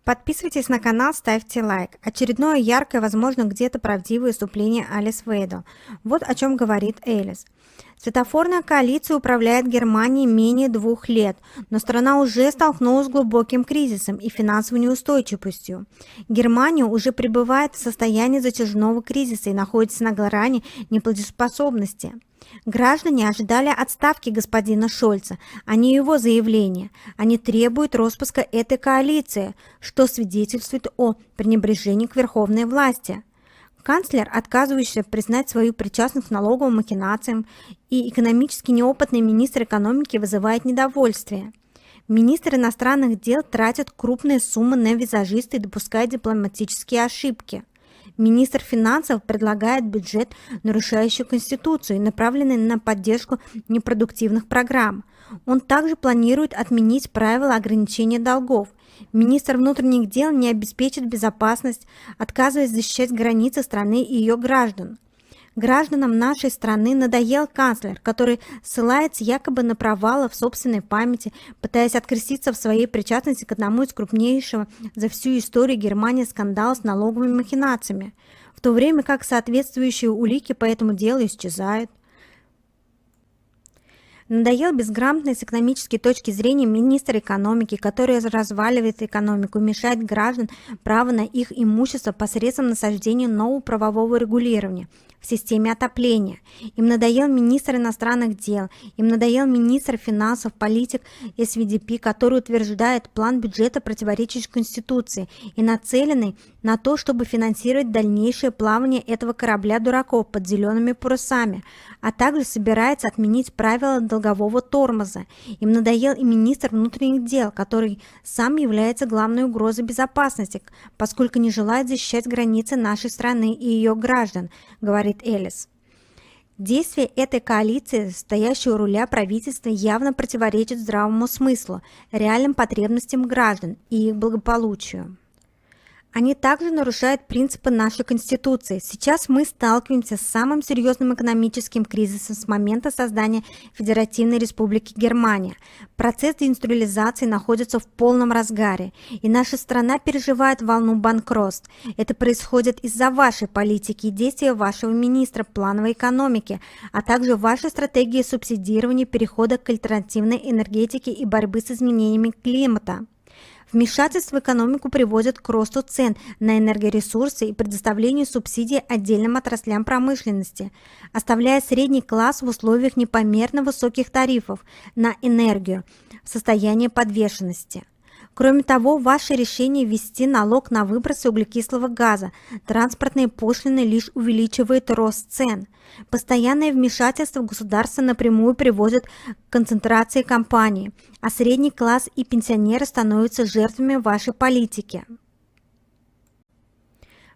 Подписывайтесь на канал, ставьте лайк. Очередное яркое, возможно, где-то правдивое выступление Алис Вейдо. Вот о чем говорит Элис. Светофорная коалиция управляет Германией менее 2 лет, но страна уже столкнулась с глубоким кризисом и финансовой неустойчивостью. Германия уже пребывает в состоянии затяжного кризиса и находится на грани неплатежеспособности. Граждане ожидали отставки господина Шольца, а не его заявления. Они требуют распуска этой коалиции, что свидетельствует о пренебрежении к верховной власти. Канцлер, отказывающийся признать свою причастность к налоговым махинациям, и экономически неопытный министр экономики вызывает недовольствие. Министр иностранных дел тратит крупные суммы на визажисты и допускает дипломатические ошибки. Министр финансов предлагает бюджет, нарушающий Конституцию и направленный на поддержку непродуктивных программ. Он также планирует отменить правила ограничения долгов. Министр внутренних дел не обеспечит безопасность, отказываясь защищать границы страны и ее граждан. Гражданам нашей страны надоел канцлер, который ссылается якобы на провалы в собственной памяти, пытаясь откреститься в своей причастности к одному из крупнейшего за всю историю Германии скандала с налоговыми махинациями, в то время как соответствующие улики по этому делу исчезают. Надоел безграмотный с экономической точки зрения министр экономики, который разваливает экономику, мешает граждан право на их имущество посредством насаждения нового правового регулирования в системе отопления. Им надоел министр иностранных дел, им надоел министр финансов, политик СВДП, который утверждает план бюджета, противоречащий Конституции и нацеленный на то, чтобы финансировать дальнейшее плавание этого корабля дураков под зелеными парусами, а также собирается отменить правила долгового тормоза. Им надоел и министр внутренних дел, который сам является главной угрозой безопасности, поскольку не желает защищать границы нашей страны и ее граждан, говорит Элис. Действия этой коалиции, стоящей у руля правительства, явно противоречат здравому смыслу, реальным потребностям граждан и их благополучию. Они также нарушают принципы нашей Конституции. Сейчас мы сталкиваемся с самым серьезным экономическим кризисом с момента создания Федеративной Республики Германия. Процесс деиндустриализации находится в полном разгаре, и наша страна переживает волну банкротств. Это происходит из-за вашей политики и действия вашего министра плановой экономики, а также вашей стратегии субсидирования перехода к альтернативной энергетике и борьбы с изменениями климата. Вмешательство в экономику приводит к росту цен на энергоресурсы и предоставлению субсидий отдельным отраслям промышленности, оставляя средний класс в условиях непомерно высоких тарифов на энергию в состоянии подвешенности. Кроме того, ваше решение ввести налог на выбросы углекислого газа, транспортные пошлины лишь увеличивает рост цен. Постоянное вмешательство государства напрямую приводит к концентрации компаний, а средний класс и пенсионеры становятся жертвами вашей политики.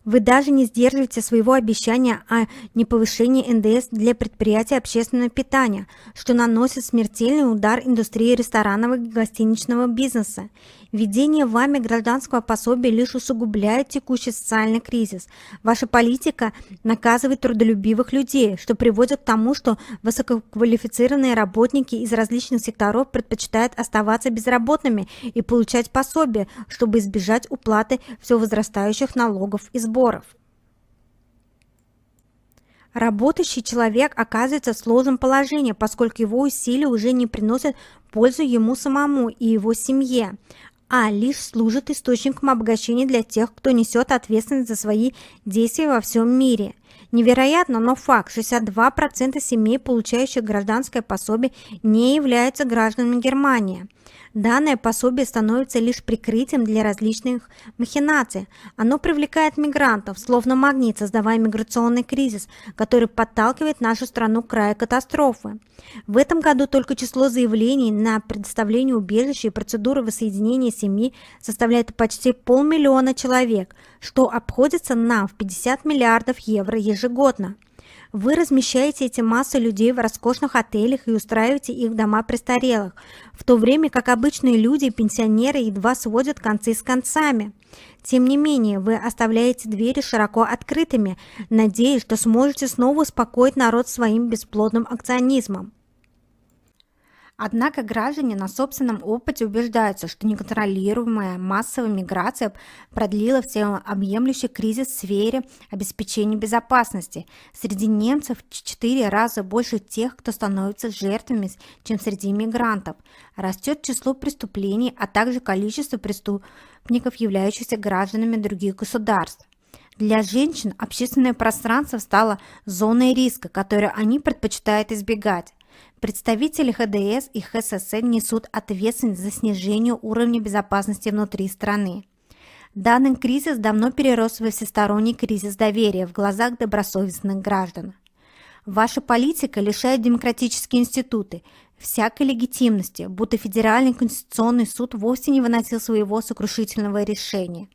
Вы даже не сдерживаете своего обещания о неповышении НДС для предприятий общественного питания, что наносит смертельный удар индустрии ресторанного и гостиничного бизнеса. Введение вами гражданского пособия лишь усугубляет текущий социальный кризис. Ваша политика наказывает трудолюбивых людей, что приводит к тому, что высококвалифицированные работники из различных секторов предпочитают оставаться безработными и получать пособие, чтобы избежать уплаты все возрастающих налогов и сборов. Работающий человек оказывается в сложном положении, поскольку его усилия уже не приносят пользу ему самому и его семье, а лишь служат источником обогащения для тех, кто несет ответственность за свои действия во всем мире. Невероятно, но факт: 62% семей, получающих гражданское пособие, не являются гражданами Германии. Данное пособие становится лишь прикрытием для различных махинаций. Оно привлекает мигрантов, словно магнит, создавая миграционный кризис, который подталкивает нашу страну к краю катастрофы. В этом году только число заявлений на предоставление убежища и процедуры воссоединения семьи составляет почти 500 000 человек, что обходится нам в 50 миллиардов евро ежегодно. Вы размещаете эти массы людей в роскошных отелях и устраиваете их в дома престарелых, в то время как обычные люди и пенсионеры едва сводят концы с концами. Тем не менее, вы оставляете двери широко открытыми, надеясь, что сможете снова успокоить народ своим бесплодным акционизмом. Однако граждане на собственном опыте убеждаются, что неконтролируемая массовая миграция продлила всеобъемлющий кризис в сфере обеспечения безопасности. Среди немцев в 4 раза больше тех, кто становится жертвами, чем среди мигрантов. Растет число преступлений, а также количество преступников, являющихся гражданами других государств. Для женщин общественное пространство стало зоной риска, которую они предпочитают избегать. Представители ХДС и ХСС несут ответственность за снижение уровня безопасности внутри страны. Данный кризис давно перерос во всесторонний кризис доверия в глазах добросовестных граждан. Ваша политика лишает демократические институты всякой легитимности, будто Федеральный конституционный суд вовсе не выносил своего сокрушительного решения.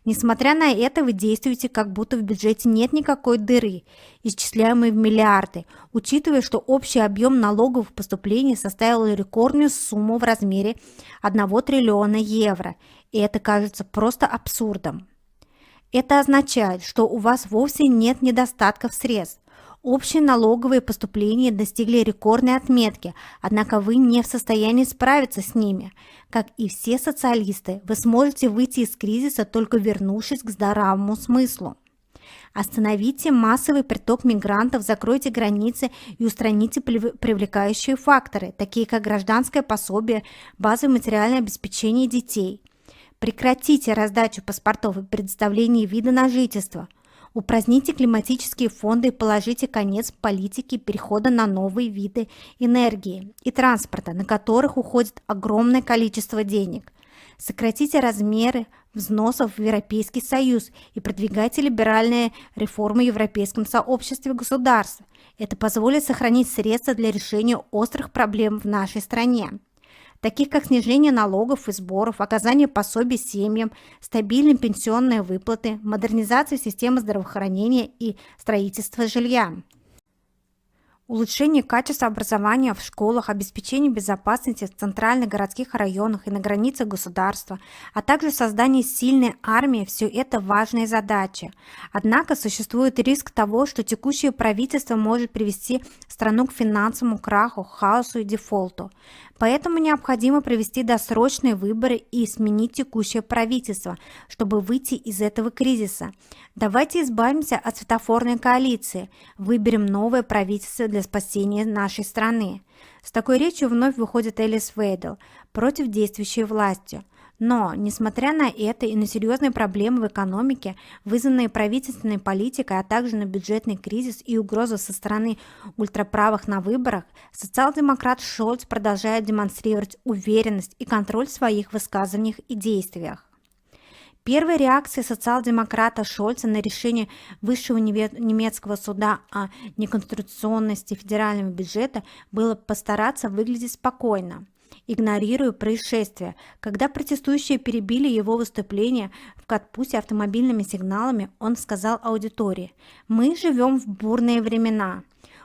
Несмотря на это, вы действуете, как будто в бюджете нет никакой дыры, исчисляемой в миллиарды, учитывая, что общий объем налоговых поступлений составил рекордную сумму в размере 1 триллиона евро, и это кажется просто абсурдом. Это означает, что у вас вовсе нет недостатков средств. Общие налоговые поступления достигли рекордной отметки, однако вы не в состоянии справиться с ними. Как и все социалисты, вы сможете выйти из кризиса, только вернувшись к здравому смыслу. Остановите массовый приток мигрантов, закройте границы и устраните привлекающие факторы, такие как гражданское пособие, базовое материальное обеспечение детей. Прекратите раздачу паспортов и предоставление вида на жительство. Упраздните климатические фонды и положите конец политике перехода на новые виды энергии и транспорта, на которых уходит огромное количество денег. Сократите размеры взносов в Европейский Союз и продвигайте либеральные реформы в Европейском сообществе государств. Это позволит сохранить средства для решения острых проблем в нашей стране, таких как снижение налогов и сборов, оказание пособий семьям, стабильные пенсионные выплаты, модернизация системы здравоохранения и строительство жилья. Улучшение качества образования в школах, обеспечение безопасности в центральных городских районах и на границах государства, а также создание сильной армии – все это важные задачи. Однако существует риск того, что текущее правительство может привести страну к финансовому краху, хаосу и дефолту. Поэтому необходимо провести досрочные выборы и сменить текущее правительство, чтобы выйти из этого кризиса. Давайте избавимся от светофорной коалиции, выберем новое правительство для спасения нашей страны. С такой речью вновь выходит Элис Вейдл против действующей власти. Но, несмотря на это и на серьезные проблемы в экономике, вызванные правительственной политикой, а также на бюджетный кризис и угрозу со стороны ультраправых на выборах, социал-демократ Шольц продолжает демонстрировать уверенность и контроль в своих высказываниях и действиях. Первой реакцией социал-демократа Шольца на решение Высшего немецкого суда о неконституционности федерального бюджета было постараться выглядеть спокойно, игнорируя происшествие. Когда протестующие перебили его выступление в Катпусе автомобильными сигналами, он сказал аудитории: «Мы живем в бурные времена».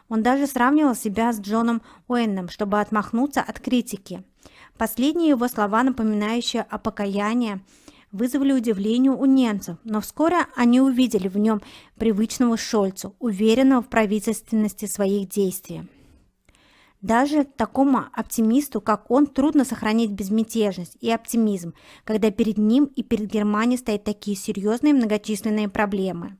Он даже сравнивал себя с Джоном Уэйном, чтобы отмахнуться от критики. Последние его слова, напоминающие о покаянии, вызвали удивление у немцев, но вскоре они увидели в нем привычного Шольца, уверенного в правительственности своих действий. Даже такому оптимисту, как он, трудно сохранить безмятежность и оптимизм, когда перед ним и перед Германией стоят такие серьезные многочисленные проблемы.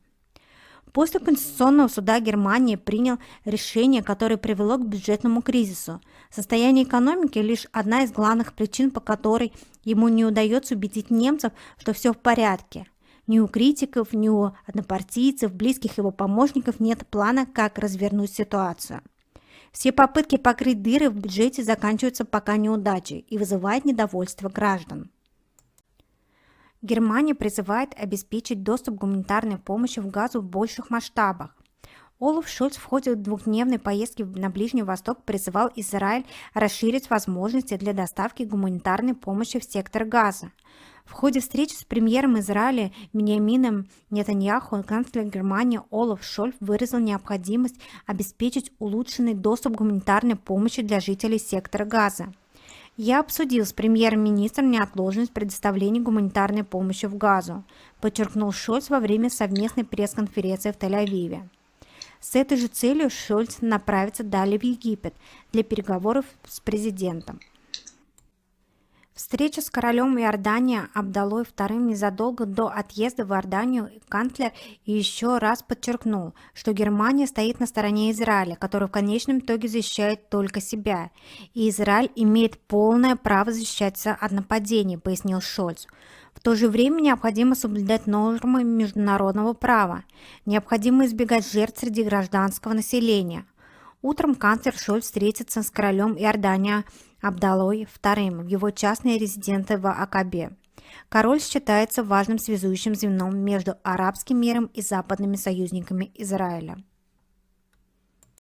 После Конституционного суда Германии принял решение, которое привело к бюджетному кризису. Состояние экономики – лишь одна из главных причин, по которой ему не удается убедить немцев, что все в порядке. Ни у критиков, ни у однопартийцев, близких его помощников нет плана, как развернуть ситуацию. Все попытки покрыть дыры в бюджете заканчиваются пока неудачей и вызывают недовольство граждан. Германия призывает обеспечить доступ к гуманитарной помощи в Газу в больших масштабах. Олаф Шольц в ходе двухдневной поездки на Ближний Восток призывал Израиль расширить возможности для доставки гуманитарной помощи в сектор Газа. В ходе встречи с премьером Израиля Биньямином Нетаньяху канцлер Германии Олаф Шольц выразил необходимость обеспечить улучшенный доступ к гуманитарной помощи для жителей сектора Газа. «Я обсудил с премьер-министром неотложность предоставления гуманитарной помощи в Газу», подчеркнул Шольц во время совместной пресс-конференции в Тель-Авиве. С этой же целью Шольц направится далее в Египет для переговоров с президентом. Встреча с королем Иордании Абдаллой II незадолго до отъезда в Иорданию канцлер еще раз подчеркнул, что Германия стоит на стороне Израиля, который в конечном итоге защищает только себя, и Израиль имеет полное право защищаться от нападений, пояснил Шольц. В то же время необходимо соблюдать нормы международного права, необходимо избегать жертв среди гражданского населения. Утром канцлер Шольц встретится с королем Иордании Абдаллой II в его частной резиденции в Акабе. Король считается важным связующим звеном между арабским миром и западными союзниками Израиля.